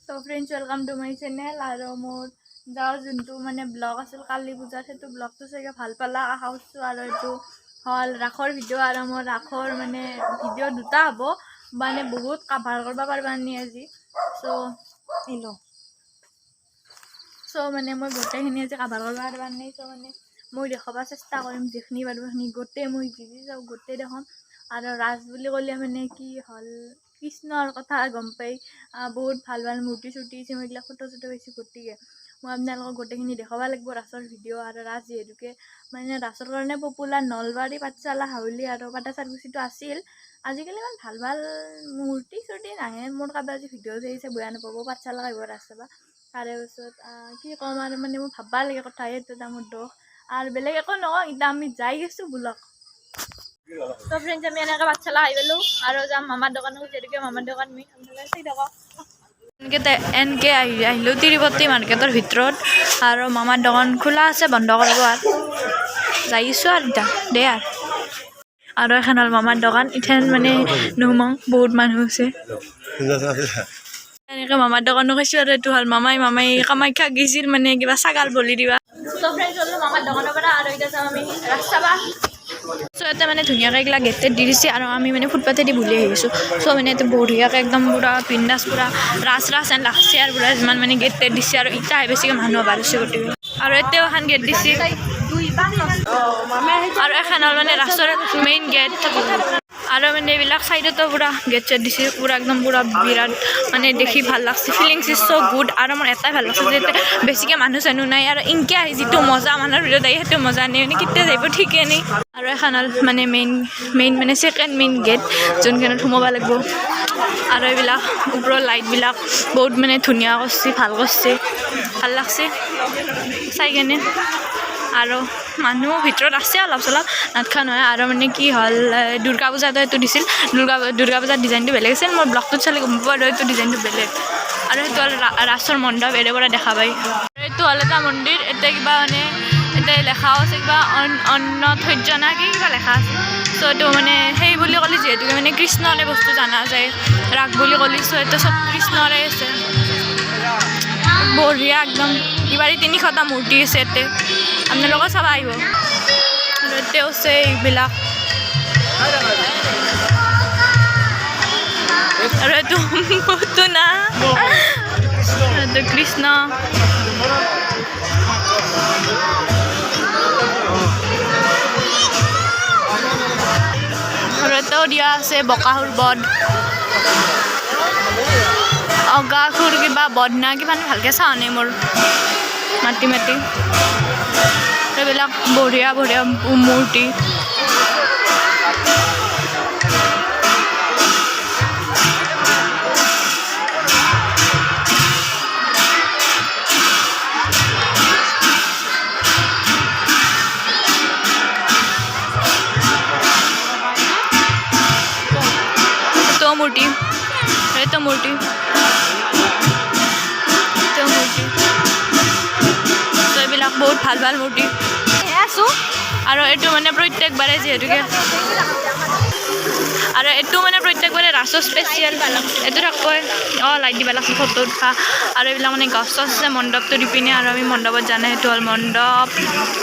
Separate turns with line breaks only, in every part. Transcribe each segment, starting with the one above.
So friends, welcome to my channel. আৰু মোৰ যাৰ যোনটো মানে ব্লগ আছিল কালি পূজাৰ সেইটো ব্লগটো চাগে ভাল পালা আশা কৰিছোঁ। আৰু এইটো হ'ল ৰাসৰ ভিডিঅ' আৰু মোৰ ৰাসৰ মানে ভিডিঅ' দুটা হ'ব মানে বহুত কাভাৰ কৰিব পাৰিবানি আজি। চ' মানে মই গোটেইখিনি আজি কাভাৰ কৰিব পাৰিবানি। চ' মানে মই দেখাব চেষ্টা কৰিম যিখিনি পাৰোঁ সেইখিনি গোটেই মই যি যাওঁ গোটেই দেখাম। আৰু ৰাস বুলি ক'লে মানে কি হ'ল কৃষ্ণৰ কথা গম পাই বহুত ভাল ভাল মূৰ্তি চূৰ্তি আছে। মই এইবিলাক ফটো চটো পাইছোঁ গতিকে মই আপোনালোকক গোটেইখিনি দেখাব লাগিব ৰাসৰ ভিডিঅ'। আৰু ৰাস যিহেতুকে মানে ৰাসৰ কাৰণে পপুলাৰ নলবাৰী পাঠশালা হাউলি আৰু পাটাচাৰকুচিটো আছিল। আজিকালি ইমান ভাল ভাল মূৰ্তি চূৰ্তি নাহে। মোৰ কাৰোবাৰ আজি ভিডিঅ' চাইছে বেয়া নাপাব, পাঠশালা আহিব ৰাস চাবা। তাৰে পিছত কি ক'ম আৰু মানে মোৰ ভাববা লাগে কথা সেইটো এটা মোৰ দুখ আৰু বেলেগ একো নকওঁ। এতিয়া আমি যাই গৈছোঁ ব্লগ। তো ফ্ৰেণ্ডছ আমি এনেকৈ পাঠশালা আহি গ'লোঁ আৰু যাম মামাৰ দোকানত যিহেতুকে মামাৰ দোকান আমি চাই থাকক। এনেকৈ আহিলোঁ তিৰুপতি মাৰ্কেটৰ ভিতৰত আৰু মামাৰ দোকান খোলা আছে বন্ধ কৰিব আৰু যাইছোঁ আৰু এতিয়া দে আৰু এখন হ'ল মামাৰ দোকান ইথান মানে নোসোমাওঁ বহুত মানুহ আছে। এনেকৈ মামাৰ দোকানো খাইছোঁ আৰু এইটো হ'ল মামাই কামাখ্যা গৈছিল মানে কিবা ছাগাল বলি দিবা। তো ফ্ৰেণ্ডছ হ'লোঁ মামাৰ দোকানৰ পৰা আৰু এতিয়া যাওঁ আমি ৰাস চাবা। চ' ইয়াতে মানে ধুনীয়াকৈ এইগিলা গেটেড দি দিছে আৰু আমি মানে ফুটপাথেদি বুলি আহিছোঁ। চ' মানে ইয়াতে বঢ়িয়াকৈ একদম পূৰা বিন্দাছ পূৰা ৰাস এন লাগছে আৰু পূৰা যিমান মানে গেটেড দিছে আৰু এতিয়া বেছিকৈ মানুহ হ'ব পাৰিছে গতিকে আৰু এতিয়াও এখন গেট দিছে আৰু এখন হ'ল মানে ৰাসৰ মেইন গেট আৰু মানে এইবিলাক চাইডতো পূৰা গেট চেট দিছে পূৰা একদম পূৰা বিৰাট মানে দেখি ভাল লাগছে। ফিলিংছ ইজ চ' গুড আৰু মোৰ এটাই ভাল লাগছে যে বেছিকৈ মানুহ চানুহ নাই আৰু ইনকৈ আহি যিটো মজা মানুহৰ ভিতৰত আহি সেইটো মজা নাই মানে কেতিয়া যাইব ঠিকেই নাই। আৰু এখন হ'ল মানে মেইন মানে ছেকেণ্ড মেইন গেট যোনখনত সোমাব লাগিব আৰু এইবিলাক ওপৰৰ লাইটবিলাক বহুত মানে ধুনীয়া কৰিছে, ভাল কৰিছে, ভাল লাগছে চাই কেনে। আৰু মানুহ ভিতৰত আছে অলপ চলপ নাথকা নহয়। আৰু মানে কি হ'ল দুৰ্গা পূজাতো এইটো দিছিল, দুৰ্গা পূজাৰ ডিজাইনটো বেলেগ আছিল। মই ব্লগটোত চালে গম পাব আৰু এইটো ডিজাইনটো বেলেগ আৰু সেইটো হ'ল ৰাসৰ মণ্ডপ এৰে পৰা দেখা পায়। আৰু এইটো হ'ল এটা মন্দিৰ এতিয়া কিবা মানে এতিয়া লেখাও আছে কিবা অন্নধৈৰ্য না কি কিবা লেখা আছে। চ' এইটো মানে সেই বুলি ক'লে যিহেতুকে মানে কৃষ্ণৰে বস্তু জানা যায় ৰাস বুলি ক'লে। চ' এইটো চব কৃষ্ণৰে আছে বঢ়িয়া একদম কিবাৰি 300টা মূৰ্তি আছে ইয়াতে আপোনালোকে চাব আহিব। আৰু এতিয়াও আছে এইবিলাক আৰু এইটো মোৰটো না এইটো কৃষ্ণ আৰু এটাও দিয়া আছে বকাসুৰ বধ অগাসুৰ কিবা বধ না কিবা ভালকৈ চাওঁ নাই মোৰ মাতি এইবিলাক বঢ়িয়া বঢ়িয়া মূৰ্তি। মূৰ্তি তো এইবিলাক বহুত ভাল ভাল মূৰ্তি আছোঁ। আৰু এইটো মানে প্ৰত্যেকবাৰে যিহেতুকে আৰু এইটো মানে প্ৰত্যেকবাৰে ৰাসৰ স্পেচিয়েল এইটো থাকবই লাইট দিব লাগছে ফটো উঠা আৰু এইবিলাক মানে গছ চছ আছে মণ্ডপটো দি পিনে আৰু আমি মণ্ডপত জানে সেইটো হ'ল মণ্ডপ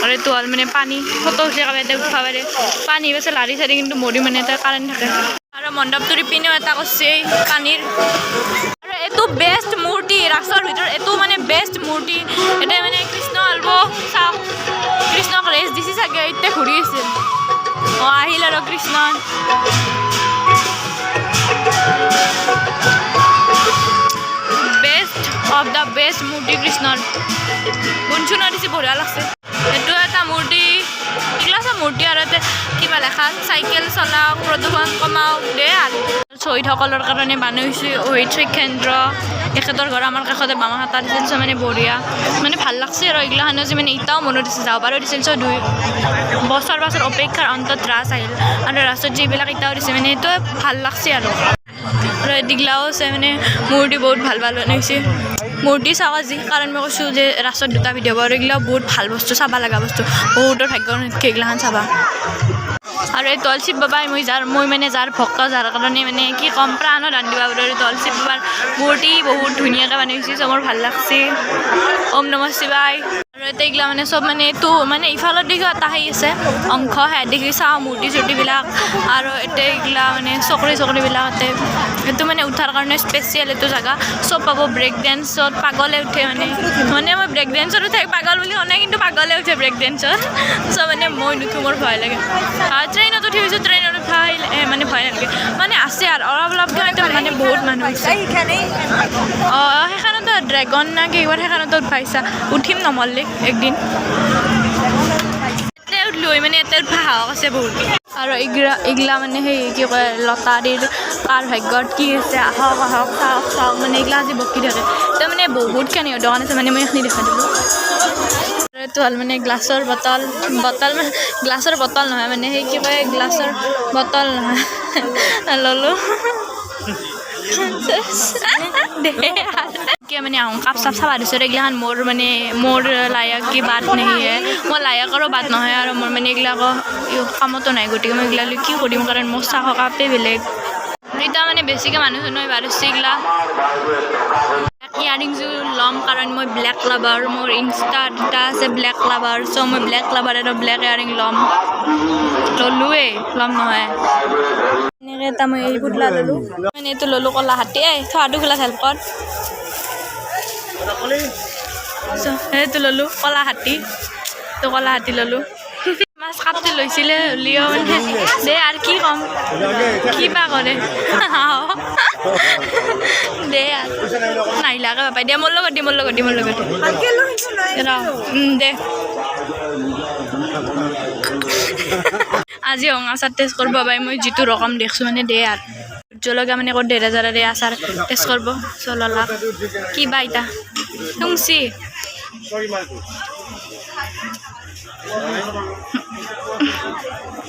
আৰু এইটো হ'ল মানে পানী ফটো উঠি এতে উঠবা পাৰে পানী পাছে লাৰি চাৰি কিন্তু মৰি মানে এটা কাৰেণ্ট থাকে আৰু মণ্ডপটো দি পিনেও এটা কৰছে পানীৰ। আৰু এইটো বেষ্ট মূৰ্তি ৰাসৰ ভিতৰত এইটো মানে বেষ্ট মূৰ্তি। এতিয়া মানে কৃষ্ণ অলব চাওক কৃষ্ণক ৰেষ্ট দিছে চাগে এতিয়া ঘূৰি আছিল আহিল আৰু Krishna best of the best মূৰ্তি কৃষ্ণৰ গুণচুনা দিছে বঢ়িয়া লাগছে। এইটো এটা মূৰ্তি ক্লাছ মূৰ্তি আৰু ইয়াতে কিবা লেখা চাইকেল চলাওক প্ৰদূষণ কমাওক দে আৰু শ্বহীদসকলৰ কাৰণে বনাইছে শ্বহীদ কেন্দ্ৰ এখেতৰ ঘৰ আমাৰ কাষতে বামাহাটা দিছিল। চ' মানে বঢ়িয়া মানে ভাল লাগছে আৰু এইগিলাখানো যে মানে এতিয়াও মনত দিছে যাব পাৰো দিছিল। চ' 2 বছৰ পাছৰ অপেক্ষাৰ অন্তত ৰাস আহিল আৰু ৰাসত যিবিলাক এতিয়াও দিছে মানে সেইটো ভাল লাগছে আৰু দিগলাও আছে মানে মূৰ্তি বহুত ভাল ভাল বনাইছে। মূৰ্তি চাওঁ আজি কাৰণ মই কৈছোঁ যে ৰাসত দুটা ভিডিঅ' আৰু এইগিলাও বহুত ভাল বস্তু চাব লগা বস্তু বহুতৰ ভাগ্য সেইগিলাখান চাবা। আৰু এই তল শিৱ বাবাই মই মানে যাৰ ভক্ত যাৰ কাৰণে মানে কি ক'ম প্ৰাণত ৰান্ধিবা আৰু তল শিৱ বাবাৰ মূৰ্তি বহুত ধুনীয়াকৈ বনাইছে চ' মোৰ ভাল লাগছে ওম নমঃ শিৱায় আৰু এতিয়া এইগিলা মানে চব মানে এইটো মানে ইফালত দেখি এটা হেৰি আছে অংশ সেয়া দেখি চাওঁ মূৰ্তি চূৰ্তিবিলাক আৰু এতিয়া এইগিলা মানে চকৰিবিলাক এইটো মানে উঠাৰ কাৰণে স্পেচিয়েল এইটো জেগা চব পাব ব্ৰেক ডেন্সত পাগলে উঠে মানে মই ব্ৰেক ডেন্সত উঠে পাগল বুলি শুনে কিন্তু পাগলে উঠে ব্ৰেক ডেন্সত চ' মানে মই নুঠো মোৰ ভয় লাগে ট্ৰেইনত উঠি গৈছোঁ ট্ৰেইনত উঠা মানে ভয় নালাগে মানে আছে আৰু অলপকৈ মানে বহুত মানুহ আছে অঁ সেইখনতো ড্ৰেগন না কি এইবাৰ সেইখনতো উঠাইছা উঠিম নমল্লি একদিন লৈ মানে ইয়াতে সাহস আছে বহুত আৰু এইগিলা মানে সেই কি কয় লটাৰীৰ কাৰ ভাগ্যত কি আছে আহক চাওক মানে এইগিলা আজি বকি থাকে তো মানে বহুত কেনে দোকান আছে মানে মই এইখিনি দেখা দিলোঁ এইটো হ'ল মানে গ্লাছৰ বটল মানে গ্লাছৰ বটল নহয় মানে সেই কি কয় গ্লাছৰ বটল নহয় ল'লোঁ মানে আহোঁ কাপ চাপ চাবা দিছোঁ এইগিলাখান মোৰ লায়ক কি বাট নেহিয়ে মই লায়কৰো বাট নহয় আৰু মোৰ মানে এইগিলাকো কামতো নাই গতিকে মই এইগিলা কি কৰিম কাৰণ মোৰ চাহ কাপেই বেলেগ এতিয়া মানে বেছিকৈ মানুহ নহয় বাঢ়িছে এইগিলা ইয়াৰিংযোৰ ল'ম কাৰণ মই ব্লেক লাভাৰ মোৰ ইনষ্টাত এটা আছে ব্লেক লাভাৰ চ' মই ব্লেক লাভাৰ আৰু ব্লেক ইয়াৰিং ল'লোৱেই ল'ম নহয় এনেকৈ এটা মই এই পুতলা ল'লোঁ মানে এইটো ল'লোঁ কলা হাতী থোৱাটো খোলা হেল্পত সেইটো ল'লোঁ কলা হাতী ল'লোঁ মাছ কাপটো লৈছিলে হ'লেও মানে দে আৰু কি ক'ম কিবা কৰে দে আৰু নাহিলাকে পাপাই দে মোৰ লগত দে আজি আচাৰ টেষ্ট কৰিব পাই মই যিটো ৰকম দেখিছোঁ মানে দে আৰু জলকীয়া মানে ক'ত 1,500 আচাৰ টেষ্ট কৰিব চললা কিবা ইতা শুনছি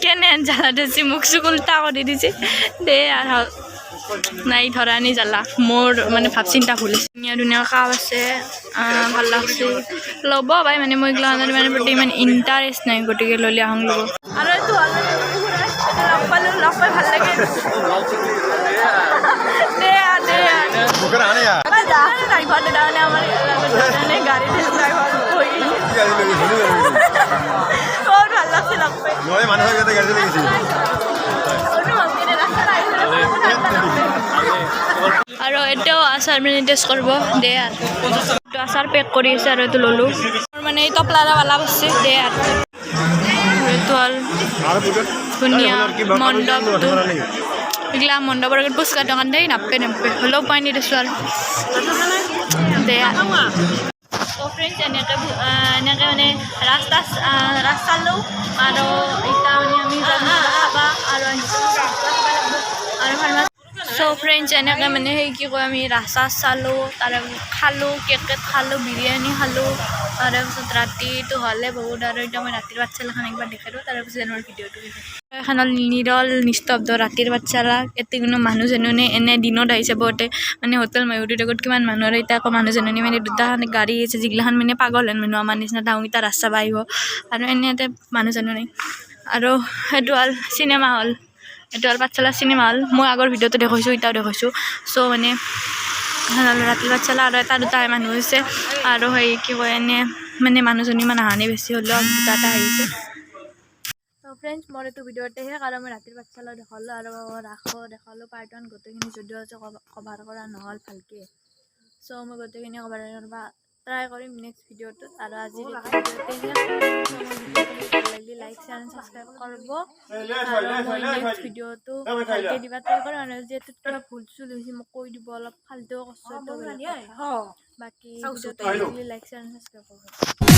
কেনে জ্বালা দিছি মুখ চুখ উল্টা কৰি দিছে দে আৰু নাই ধৰা নি জ্বালা মোৰ মানে ভাৱ চিন্তা ভুলিছে ধুনীয়া কাপ আছে ভাল লাগছে ল'ব পাই মানে মই এইগিলা মানে প্ৰতি ইমান ইণ্টাৰেষ্ট নাই গতিকে ল'লে আহোঁ ল'ব আৰু এইটো লগ পাই ভাল লাগে ড্ৰাইভাৰ দাদা মানে আমাৰ গাড়ী ড্ৰাইভাৰ বহুত ভাল লাগছে লগ পাই আৰু এতিয়াও আচাৰ মানে টেষ্ট কৰিব দে আৰু এইটো আচাৰ পেক কৰি আছে আৰু এইটো ল'লোঁ মানে এই টপলাৱালা বস্তু দে আৰু এইটো হ'ল ধুনীয়া মণ্ডপটো এইগিলা মণ্ডপৰ আগত পুচকা দোকান দেই নাপে হ'লেও পাই নিদিছোঁ আৰু দে ফ্ৰেণ্ডছ এনেকৈ মানে ৰাস্তা চালোঁ আৰু এতিয়া মানে আমি খাবা আৰু চ' ফ্ৰেণ্ডছ এনেকৈ মানে সেই কি কয় আমি ৰাস্তা চালোঁ তাৰপিছত খালোঁ কেক খালোঁ বিৰিয়ানী খালোঁ তাৰপিছত ৰাতিটো হ'লে বহুত আৰু এতিয়া মই ৰাতিৰ বাচ্ছালাখান একবাৰ দেখাই দিওঁ তাৰপিছত মোৰ ভিডিঅ'টো এখন নিৰল নিস্তব্ধ ৰাতিৰ বাচ্ছালা এতে কোনো মানুহ জানুনে এনে দিনত আহিছে বহুতে মানে হোটেল মায়ুৰিৰ আগত কিমান মানুহ আৰু এতিয়া আকৌ মানুহ জানুনি মানে দুটাখান গাড়ী আছে যিগিলাখান মানে পাগল হেন মানুহ আমাৰ নিচিনা ডাঙৰকেইটা ৰাস্তা বা আহিব আৰু এনে ইয়াতে মানুহ জানো নাই আৰু সেইটো হ'ল চিনেমা হল এইটো হ'ল বাচ্ছালা চিনেমা হল মই আগৰ ভিডিঅ'টো দেখাইছোঁ এতিয়াও দেখাইছোঁ চ' মানে ৰাতিৰ বাচ্ছালা আৰু এটা দুটা মানুহ হৈছে আৰু সেই কি কয় এনে মানে মানুহজনী ইমান অহা নাই বেছি হ'লেও দুটা এটা আহিছে ফ্ৰেণ্ডছ মোৰ এইটো ভিডিঅ'তেহে কাৰণ মই ৰাতিৰ বাচ্ছালা দেখালোঁ আৰু দেখালোঁ পাৰ্ট 1 গোটেইখিনি যদিও আছে কভাৰ কৰা নহ'ল ভালকৈ চ' মই গোটেইখিনি কভাৰ কৰিব ট্ৰাই কৰিম নেক্সট ভিডিঅ'টোত আৰু আজিৰ ভিডিঅ'তেহে ভাল লাগিলে লাইক শ্বেয়াৰ এণ্ড ছাবস্ক্ৰাইব কৰিব আৰু মই নেক্সট ভিডিঅ'টো ভালকৈ দিবা ট্ৰাই কৰিম আৰু যিহেতু কিবা ভুল চুল হৈছে মোক কৈ দিব অলপ ফাল্টুও কৈছোঁ বাকী ভিডিঅ'টো লাইক শ্বেয়াৰ এণ্ড ছাবস্ক্ৰাইব কৰিব